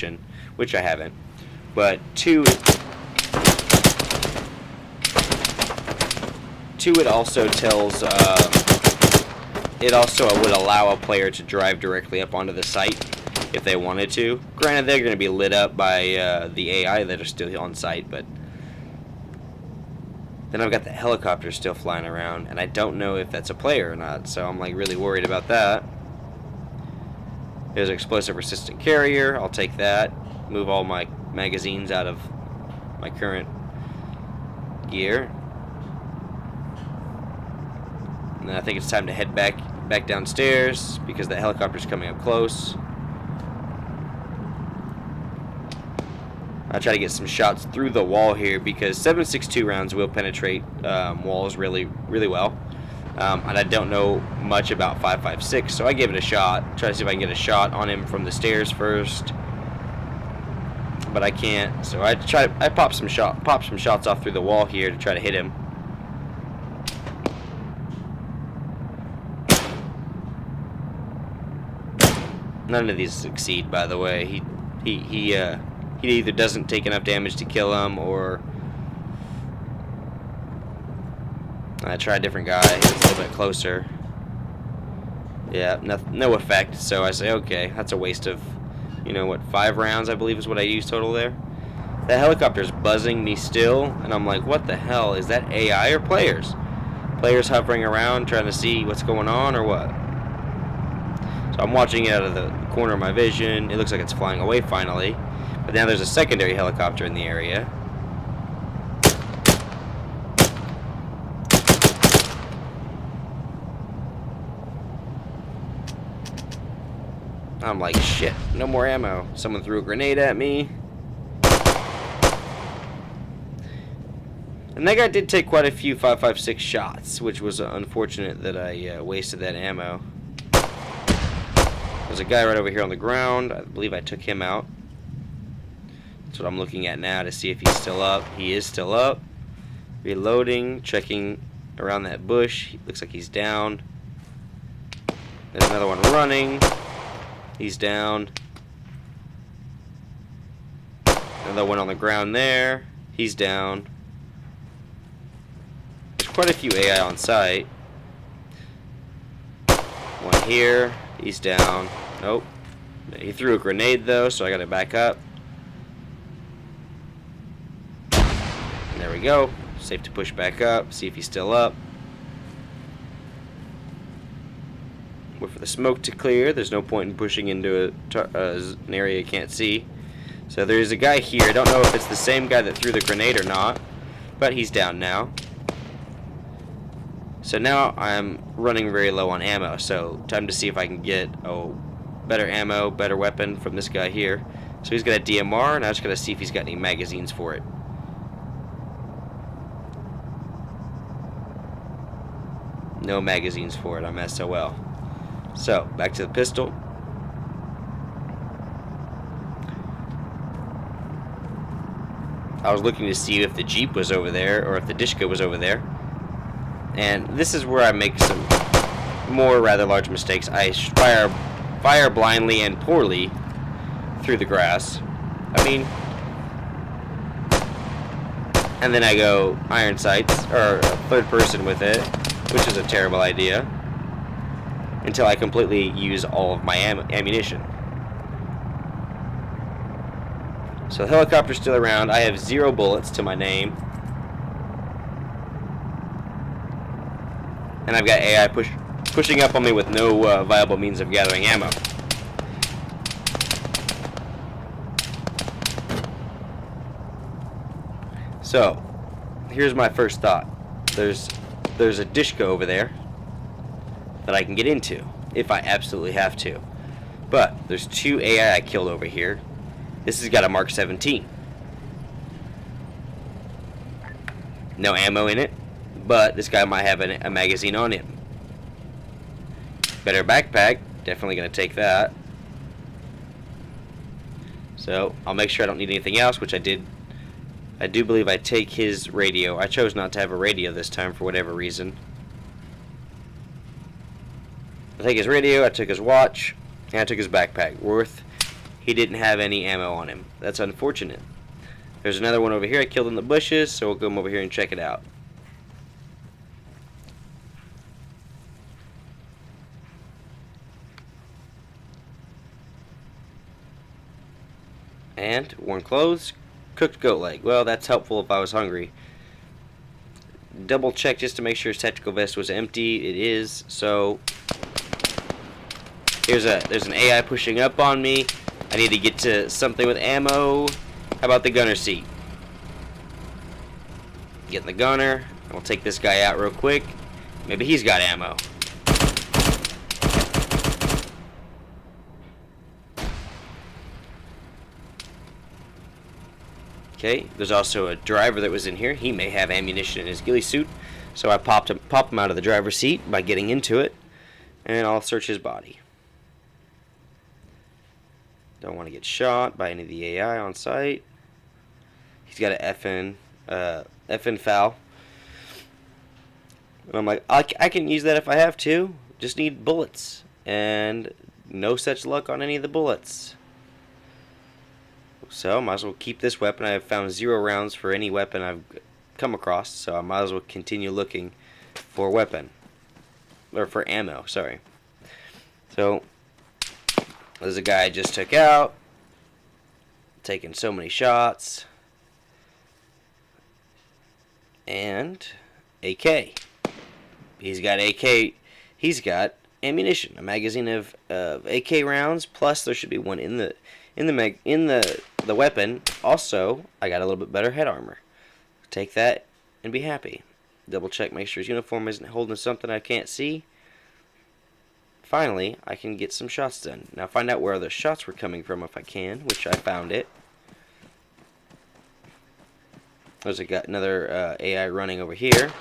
information, which I haven't. But two, it also tells, it also would allow a player to drive directly up onto the site if they wanted to. Granted, they're going to be lit up by the AI that are still on site, but then I've got the helicopter still flying around, and I don't know if that's a player or not, so I'm like really worried about that. There's an explosive resistant carrier. I'll take that. Move all my magazines out of my current gear. And then I think it's time to head back downstairs because the helicopter's coming up close. I'll try to get some shots through the wall here because 7.62 rounds will penetrate walls really, really well. And I don't know much about 5.56, so I give it a shot. Try to see if I can get a shot on him from the stairs first, but I can't. So I pop some shots off through the wall here to try to hit him. None of these succeed, by the way. He either doesn't take enough damage to kill him, or I try a different guy. He's a little bit closer. Yeah, no effect. So I say, okay, that's a waste of, 5 rounds, I believe is what I used total there. The helicopter's buzzing me still, and I'm like, what the hell? Is that AI or players? Players hovering around trying to see what's going on or what? So I'm watching it out of the corner of my vision. It looks like it's flying away finally. But now there's a secondary helicopter in the area. I'm like, shit, no more ammo. Someone threw a grenade at me. And that guy did take quite a few 5.56 shots, which was unfortunate that I wasted that ammo. There's a guy right over here on the ground. I believe I took him out. That's what I'm looking at now to see if he's still up. He is still up. Reloading, checking around that bush. Looks like he's down. There's another one running. He's down. Another one on the ground there. He's down. There's quite a few AI on site. One here. He's down. Nope. He threw a grenade though, so I gotta back up. And there we go. Safe to push back up. See if he's still up. Wait for the smoke to clear. There's no point in pushing into an area you can't see. So there's a guy here. I don't know if it's the same guy that threw the grenade or not, but he's down now. So now I'm running very low on ammo, so time to see if I can get better ammo, better weapon from this guy here. So he's got a DMR, and I just got to see if he's got any magazines for it. No magazines for it. I'm SOL. So, back to the pistol. I was looking to see if the Jeep was over there, or if the Dishka was over there. And this is where I make some more rather large mistakes. I fire blindly and poorly through the grass. And then I go iron sights, or third person with it, which is a terrible idea, until I completely use all of my ammunition. So the helicopter's still around. I have 0 bullets to my name. And I've got AI pushing up on me with no viable means of gathering ammo. So, here's my first thought. There's a Dishka over there that I can get into if I absolutely have to. But there's 2 AI I killed over here. This has got a Mark 17. No ammo in it, but this guy might have a magazine on him. Better backpack, definitely going to take that. So I'll make sure I don't need anything else, which I did. I do believe I take his radio. I chose not to have a radio this time for whatever reason. I take his radio, I took his watch, and I took his backpack. Worth he didn't have any ammo on him. That's unfortunate. There's another one over here I killed in the bushes, so we'll come over here and check it out. And worn clothes, cooked goat leg. Well, that's helpful if I was hungry. Double check just to make sure his tactical vest was empty. It is. So there's an AI pushing up on me. I need to get to something with ammo. How about the gunner seat? Get in the gunner. We'll take this guy out real quick. Maybe he's got ammo. Okay, there's also a driver that was in here. He may have ammunition in his ghillie suit. So I pop him out of the driver's seat by getting into it. And I'll search his body. Don't want to get shot by any of the AI on site. He's got an FN foul. And I'm like, I can use that if I have to. Just need bullets. And no such luck on any of the bullets. So, might as well keep this weapon. I have found 0 rounds for any weapon I've come across, so I might as well continue looking for a weapon. Or for ammo, sorry. So, there's a guy I just took out. Taking so many shots. And AK. He's got AK. He's got ammunition, a magazine of AK rounds, plus there should be one in the weapon. Also, I got a little bit better head armor. Take that and be happy. Double check, make sure his uniform isn't holding something I can't see. Finally, I can get some shots done. Now find out where the shots were coming from if I can, which I found it. There's another AI running over here.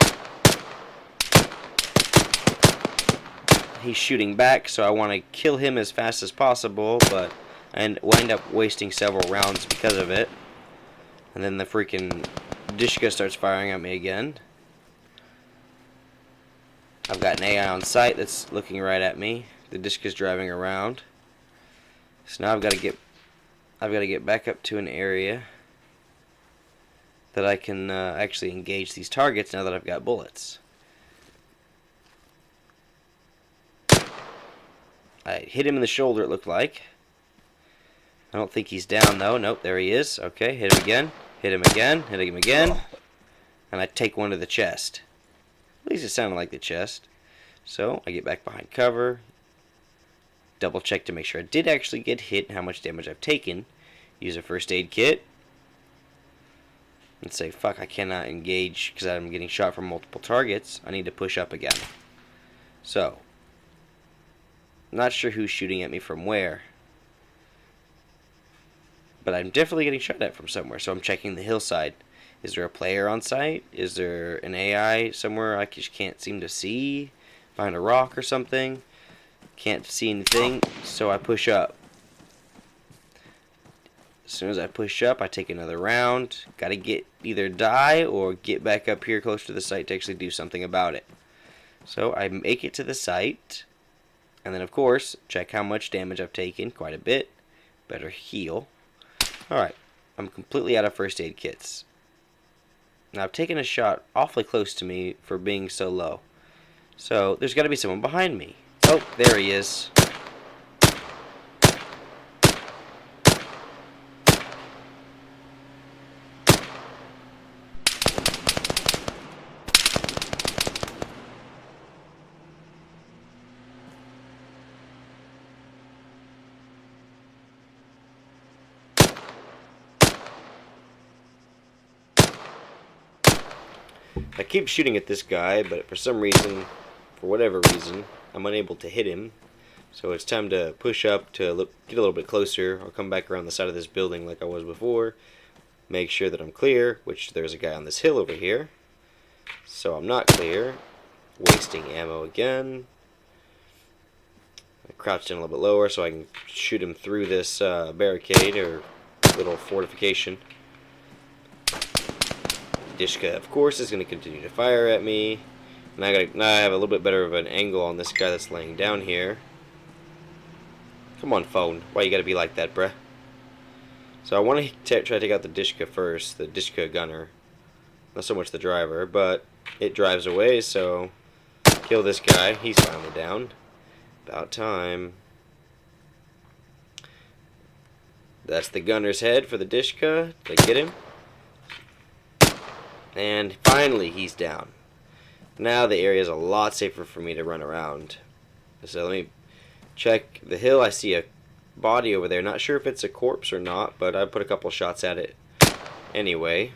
He's shooting back, so I want to kill him as fast as possible, but I wind up wasting several rounds because of it. And then the freaking Dishka starts firing at me again. I've got an AI on site that's looking right at me. The Dishka's driving around. So now I've got to get back up to an area that I can actually engage these targets now that I've got bullets. I hit him in the shoulder, it looked like. I don't think he's down, though. Nope, there he is. Okay, hit him again. Hit him again. Hit him again. And I take one to the chest. At least it sounded like the chest. So, I get back behind cover. Double check to make sure I did actually get hit and how much damage I've taken. Use a first aid kit. And say, fuck, I cannot engage because I'm getting shot from multiple targets. I need to push up again. So, not sure who's shooting at me from where. But I'm definitely getting shot at from somewhere, so I'm checking the hillside. Is there a player on site? Is there an AI somewhere I just can't seem to see? Behind a rock or something? Can't see anything, so I push up. As soon as I push up, I take another round. Gotta either die or get back up here close to the site to actually do something about it. So I make it to the site. And then, of course, check how much damage I've taken. Quite a bit. Better heal. Alright. I'm completely out of first aid kits. Now, I've taken a shot awfully close to me for being so low. So, there's got to be someone behind me. Oh, there he is. I keep shooting at this guy, but for some reason, for whatever reason, I'm unable to hit him. So it's time to push up to get a little bit closer. I'll come back around the side of this building like I was before. Make sure that I'm clear, which there's a guy on this hill over here. So I'm not clear. Wasting ammo again. I crouched in a little bit lower so I can shoot him through this barricade or little fortification. Dishka, of course, is going to continue to fire at me. Now I have a little bit better of an angle on this guy that's laying down here. Come on, phone. Why you gotta be like that, bruh? So I want to try to take out the Dishka first, the Dishka gunner. Not so much the driver, but it drives away, so kill this guy. He's finally down. About time. That's the gunner's head for the Dishka. Did I get him? And finally he's down. Now the area is a lot safer for me to run around. So let me check the hill. I see a body over there. Not sure if it's a corpse or not, but I put a couple shots at it anyway.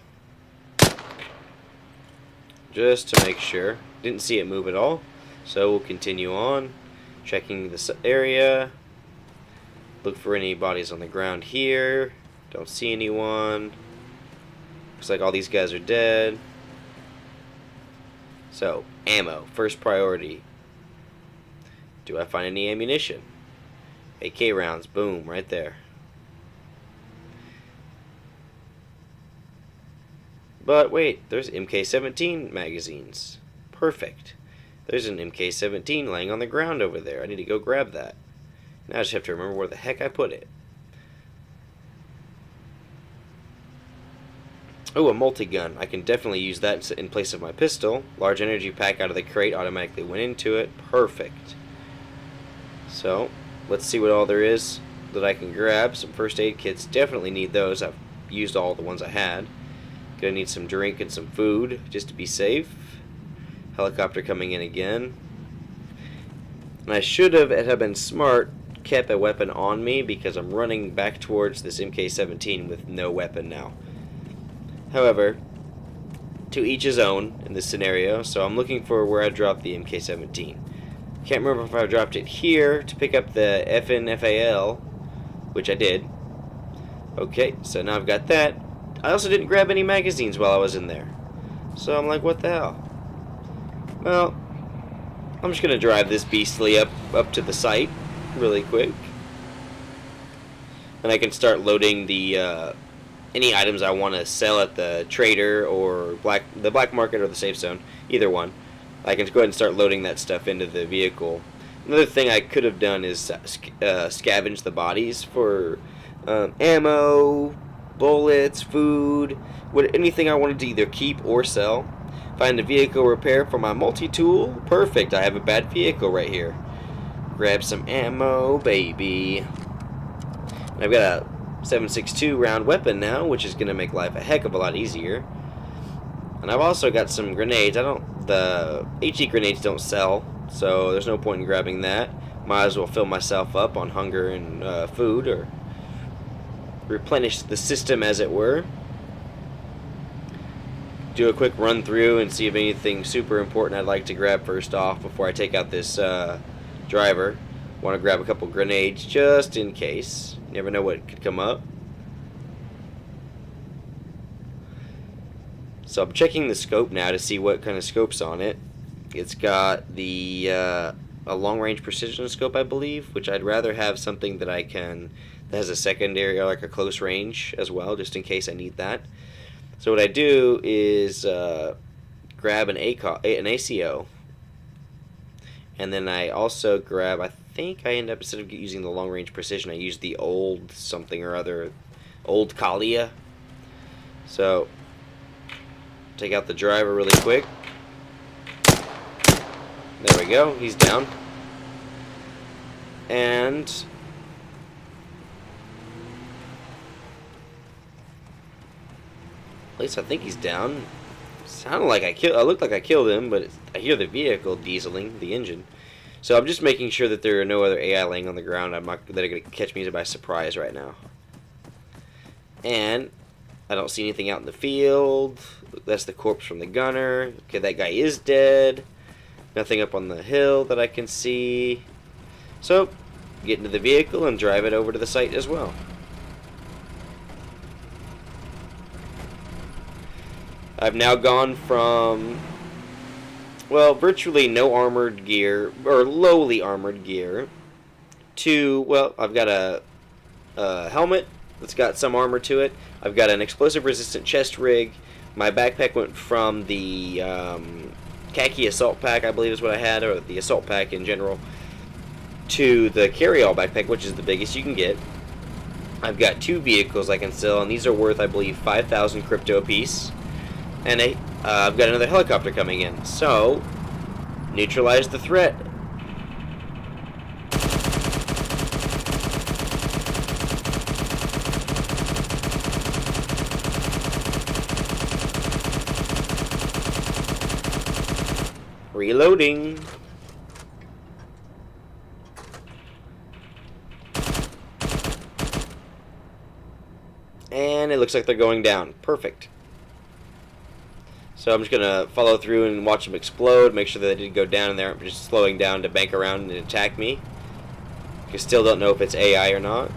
Just to make sure. Didn't see it move at all. So we'll continue on. Checking this area. Look for any bodies on the ground here. Don't see anyone. Looks like all these guys are dead. So, ammo, first priority. Do I find any ammunition? AK rounds, boom, right there. But wait, there's MK17 magazines. Perfect. There's an MK17 laying on the ground over there. I need to go grab that. Now I just have to remember where the heck I put it. Oh, a multi-gun. I can definitely use that in place of my pistol. Large energy pack out of the crate automatically went into it. Perfect. So, let's see what all there is that I can grab. Some first aid kits. Definitely need those. I've used all the ones I had. Gonna need some drink and some food just to be safe. Helicopter coming in again. And I should have, had I been smart, kept a weapon on me because I'm running back towards this MK17 with no weapon now. However, to each his own in this scenario, so I'm looking for where I dropped the MK17. Can't remember if I dropped it here to pick up the FNFAL, which I did. Okay, so now I've got that. I also didn't grab any magazines while I was in there. So I'm like, what the hell? Well, I'm just going to drive this beastly up to the site really quick. And I can start loading the any items I want to sell at the trader or the black market or the safe zone, either one. I can go ahead and start loading that stuff into the vehicle. Another thing I could have done is scavenge the bodies for ammo, bullets, food, anything I wanted to either keep or sell. Find a vehicle repair for my multi-tool. Perfect, I have a bad vehicle right here. Grab some ammo, baby. And I've got a 7.62 round weapon now, which is going to make life a heck of a lot easier. And I've also got some grenades. The HE grenades don't sell, so there's no point in grabbing that. Might as well fill myself up on hunger and food, or replenish the system, as it were. Do a quick run through and see if anything super important I'd like to grab first off before I take out this driver. Want to grab a couple grenades just in case. You never know what could come up. So I'm checking the scope now to see what kind of scope's on it. It's got the a long-range precision scope, I believe, which I'd rather have something that that has a secondary, or like a close range as well, just in case I need that. So what I do is grab an ACO, and then I also grab, I think I end up, instead of using the long-range precision, I use the old something or other, old Kalia. So take out the driver really quick. There we go, he's down. And at least I think he's down. Sounded like I looked like I killed him, but I hear the vehicle dieseling, the engine. So I'm just making sure that there are no other AI laying on the ground. That are going to catch me by surprise right now. And I don't see anything out in the field. That's the corpse from the gunner. Okay, that guy is dead. Nothing up on the hill that I can see. So, get into the vehicle and drive it over to the site as well. I've now gone from, well, virtually no armored gear, or lowly armored gear, to, well, I've got a helmet that's got some armor to it. I've got an explosive resistant chest rig. My backpack went from the khaki assault pack, I believe is what I had, or the assault pack in general, to the carry-all backpack, which is the biggest you can get. I've got 2 vehicles I can sell, and these are worth, I believe, 5,000 crypto apiece. And I've got another helicopter coming in. So, neutralize the threat. Reloading. And it looks like they're going down. Perfect. So I'm just going to follow through and watch them explode, make sure that they did go down and they aren't just slowing down to bank around and attack me. You still don't know if it's AI or not.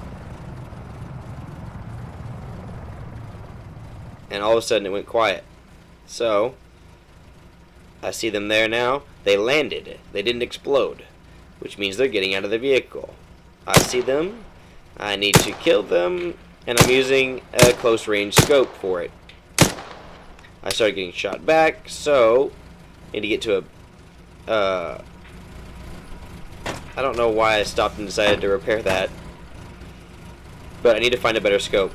And all of a sudden it went quiet. So, I see them there now. They landed. They didn't explode, which means they're getting out of the vehicle. I see them. I need to kill them, and I'm using a close range scope for it. I started getting shot back, so I need to get to a I don't know why I stopped and decided to repair that, but I need to find a better scope.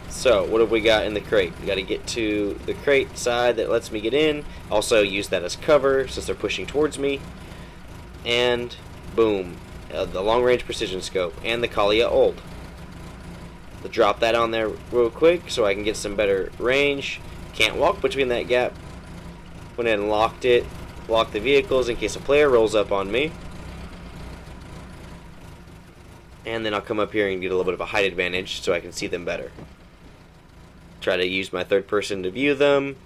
So, what have we got in the crate? We got to get to the crate side that lets me get in. Also use that as cover since they're pushing towards me. And boom, the long range precision scope and the Kalia Old. I'll drop that on there real quick so I can get some better range. Can't walk between that gap. Went ahead and locked it. Lock the vehicles in case a player rolls up on me. And then I'll come up here and get a little bit of a height advantage so I can see them better. Try to use my third person to view them.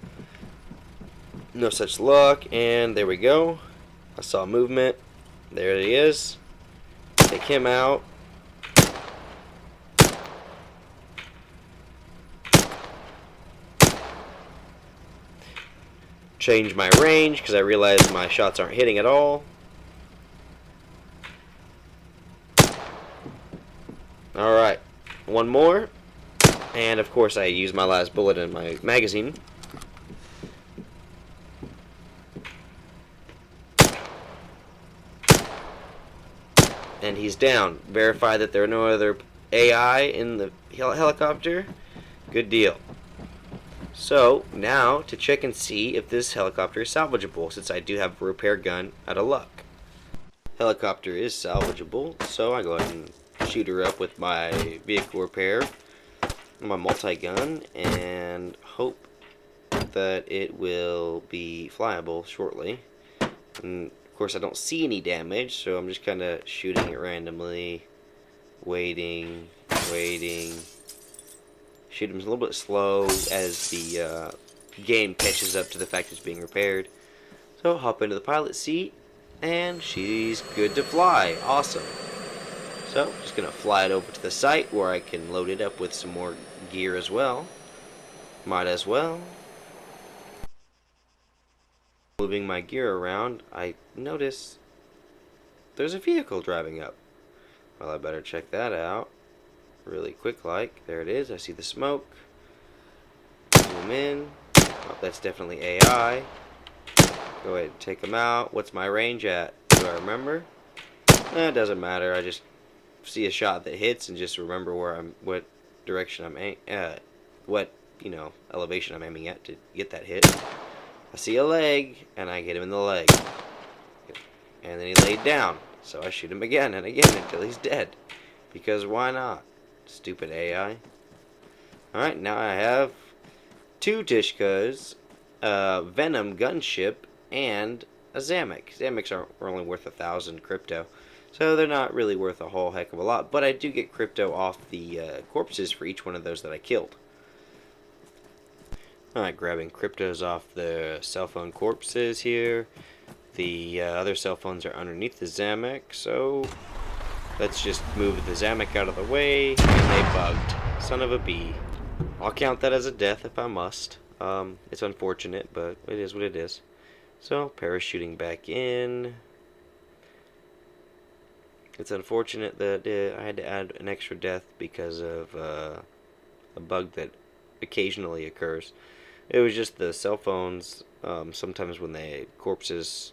No such luck, and there we go. I saw movement. There he is. Take him out. Change my range because I realize my shots aren't hitting at all. Alright, one more. And of course I use my last bullet in my magazine. And he's down. Verify that there are no other AI in the helicopter. Good deal. So, now to check and see if this helicopter is salvageable, since I do have a repair gun out of luck. Helicopter is salvageable, so I go ahead and shoot her up with my vehicle repair, my multi-gun, and hope that it will be flyable shortly. And of course I don't see any damage, so I'm just kind of shooting it randomly, waiting. Shoot him a little bit slow as the game catches up to the fact it's being repaired. So hop into the pilot seat, and she's good to fly. Awesome. So just gonna fly it over to the site where I can load it up with some more gear as well. Might as well. Moving my gear around, I notice there's a vehicle driving up. Well, I better check that out really quick like. There it is. I see the smoke. Zoom in. Oh, that's definitely AI. Go ahead and take them out. What's my range at? Do I remember? It doesn't matter. I just see a shot that hits and just remember what direction I'm at, what elevation I'm aiming at to get that hit. I see a leg and I get him in the leg, and then he laid down. So I shoot him again and again until he's dead. Because why not? Stupid AI. Alright, now I have 2 Tishkas, a Venom gunship, and a Zamek. Zameks are only worth 1,000 crypto, so they're not really worth a whole heck of a lot, but I do get crypto off the corpses for each one of those that I killed. Alright, grabbing cryptos off the cell phone corpses here. The other cell phones are underneath the Zamek, so let's just move the Zamek out of the way, and they bugged. Son of a bee. I'll count that as a death if I must. It's unfortunate, but it is what it is. So, parachuting back in. It's unfortunate that I had to add an extra death because of a bug that occasionally occurs. It was just the cell phones. Sometimes when the corpses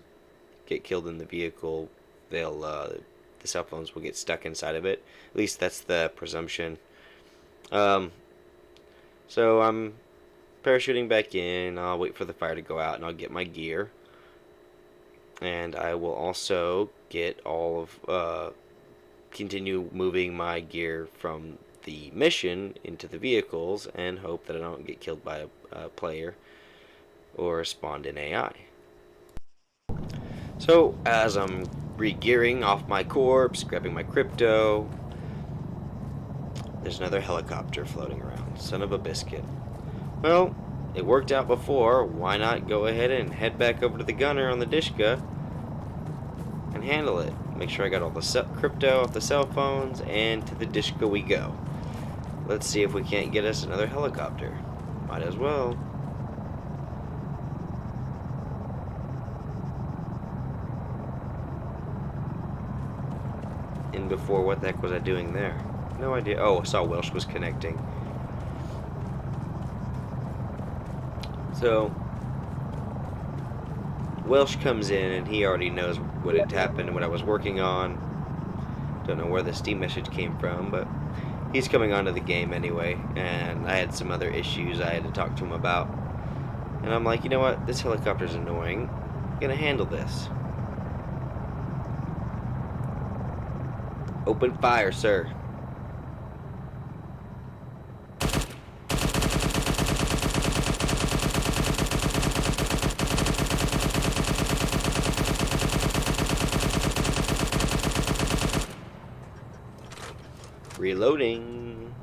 get killed in the vehicle, they'll the cell phones will get stuck inside of it. At least that's the presumption. So I'm parachuting back in. I'll wait for the fire to go out, and I'll get my gear. And I will also get all of, continue moving my gear from the mission into the vehicles and hope that I don't get killed by a player or spawned in AI. So, as I'm re-gearing off my corpse, grabbing my crypto, there's another helicopter floating around. Son of a biscuit. Well, it worked out before. Why not go ahead and head back over to the gunner on the Dishka and handle it? Make sure I got all the crypto off the cell phones, and to the Dishka we go. Let's see if we can't get us another helicopter. Might as well. And before, what the heck was I doing there? No idea. Oh, I saw Welsh was connecting. So Welsh comes in and he already knows what had happened and what I was working on. Don't know where the Steam message came from, but he's coming onto the game anyway, and I had some other issues I had to talk to him about. And I'm like, you know what? This helicopter's annoying. I'm gonna handle this. Open fire, sir. Reloading.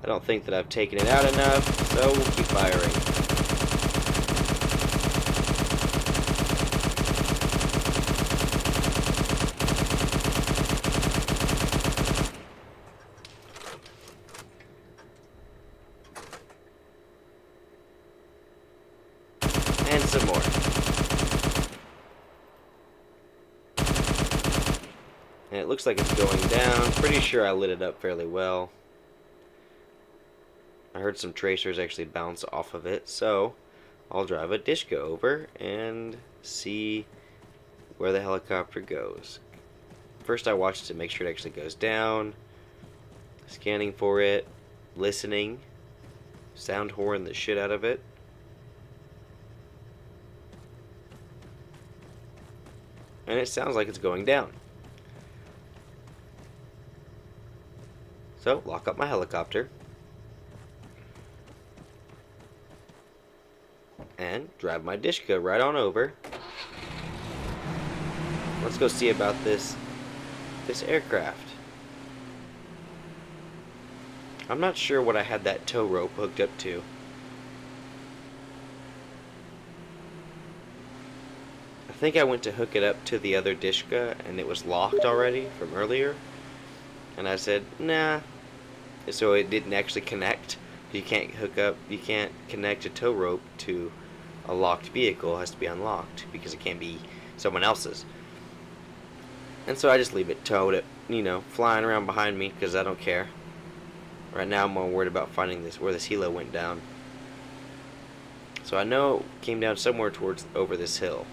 I don't think that I've taken it out enough, so we'll keep firing. And some more. And it looks like it's going down. Pretty sure I lit it up fairly well. I heard some tracers actually bounce off of it, so I'll drive a Dishka over and see where the helicopter goes. First I watch it to make sure it actually goes down. Scanning for it. Listening. Sound horn the shit out of it. And it sounds like it's going down. So, lock up my helicopter. And drive my Dishka right on over. Let's go see about this aircraft. I'm not sure what I had that tow rope hooked up to. I think I went to hook it up to the other Dishka and it was locked already from earlier. And I said, nah. So it didn't actually connect. You can't connect a tow rope to a locked vehicle. It has to be unlocked because it can't be someone else's. And so I just leave it towed, flying around behind me because I don't care. Right now I'm more worried about finding where this helo went down. So I know it came down somewhere over this hill.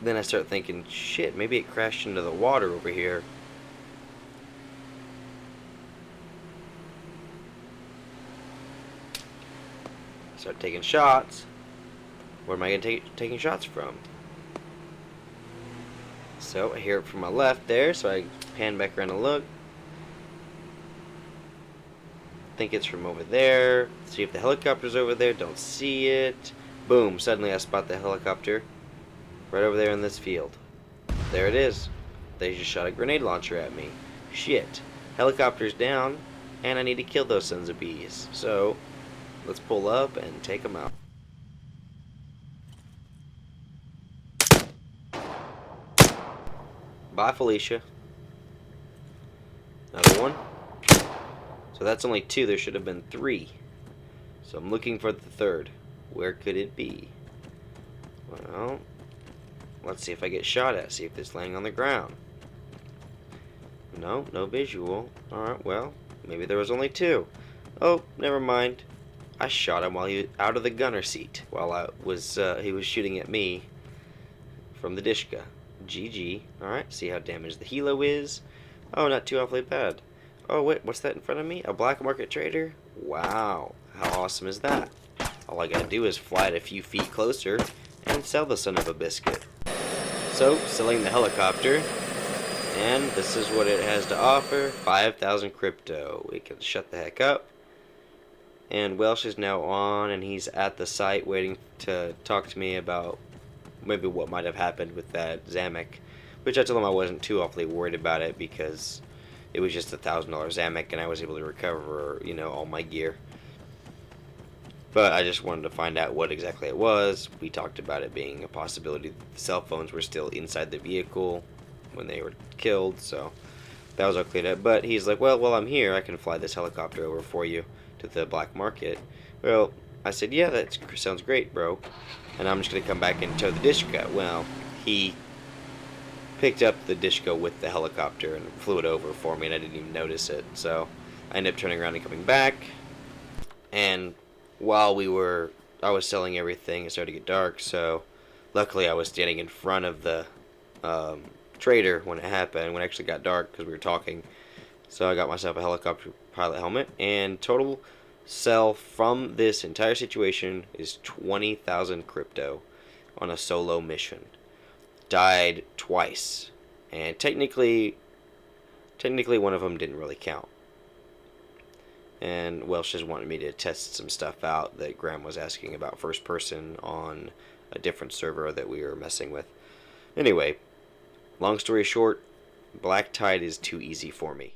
Then I start thinking, shit, maybe it crashed into the water over here. Start taking shots. Where am I going to taking shots from? So I hear it from my left there, so I pan back around and look. Think it's from over there. See if the helicopter's over there. Don't see it. Boom, suddenly I spot the helicopter. Right over there in this field. There it is. They just shot a grenade launcher at me. Shit. Helicopter's down, and I need to kill those sons of bees. So, let's pull up and take them out. Bye, Felicia. Another one. So that's only 2. There should have been 3. So I'm looking for the 3rd. Where could it be? Well, let's see if I get shot at. See if it's laying on the ground. No visual. Alright, well, maybe there was only 2. Oh, never mind. I shot him while he was out of the gunner seat while he was shooting at me from the Dishka. GG. Alright, see how damaged the helo is. Oh, not too awfully bad. Oh, wait, what's that in front of me? A black market trader? Wow, how awesome is that? All I gotta do is fly it a few feet closer and sell the son of a biscuit. So, selling the helicopter, and this is what it has to offer. 5,000 crypto. We can shut the heck up. And Welsh is now on, and he's at the site waiting to talk to me about maybe what might have happened with that Zamek, which I told him I wasn't too awfully worried about it because it was just $1,000 Zamek, and I was able to recover, you know, all my gear. But I just wanted to find out what exactly it was. We talked about it being a possibility that the cell phones were still inside the vehicle when they were killed, so that was all cleared up. But he's like, well, while I'm here, I can fly this helicopter over for you to the black market. Well, I said, yeah, that sounds great, bro. And I'm just going to come back and tow the Dishka. Well, he picked up the Dishka with the helicopter and flew it over for me, and I didn't even notice it. So I ended up turning around and coming back. And while I was selling everything, it started to get dark. So luckily I was standing in front of the trader when it happened, when it actually got dark because we were talking. So I got myself a helicopter pilot helmet, and total sell from this entire situation is 20,000 crypto on a solo mission. Died twice, and technically one of them didn't really count. And Welsh just wanted me to test some stuff out that Graham was asking about first person on a different server that we were messing with. Anyway, long story short, Black Tide is too easy for me.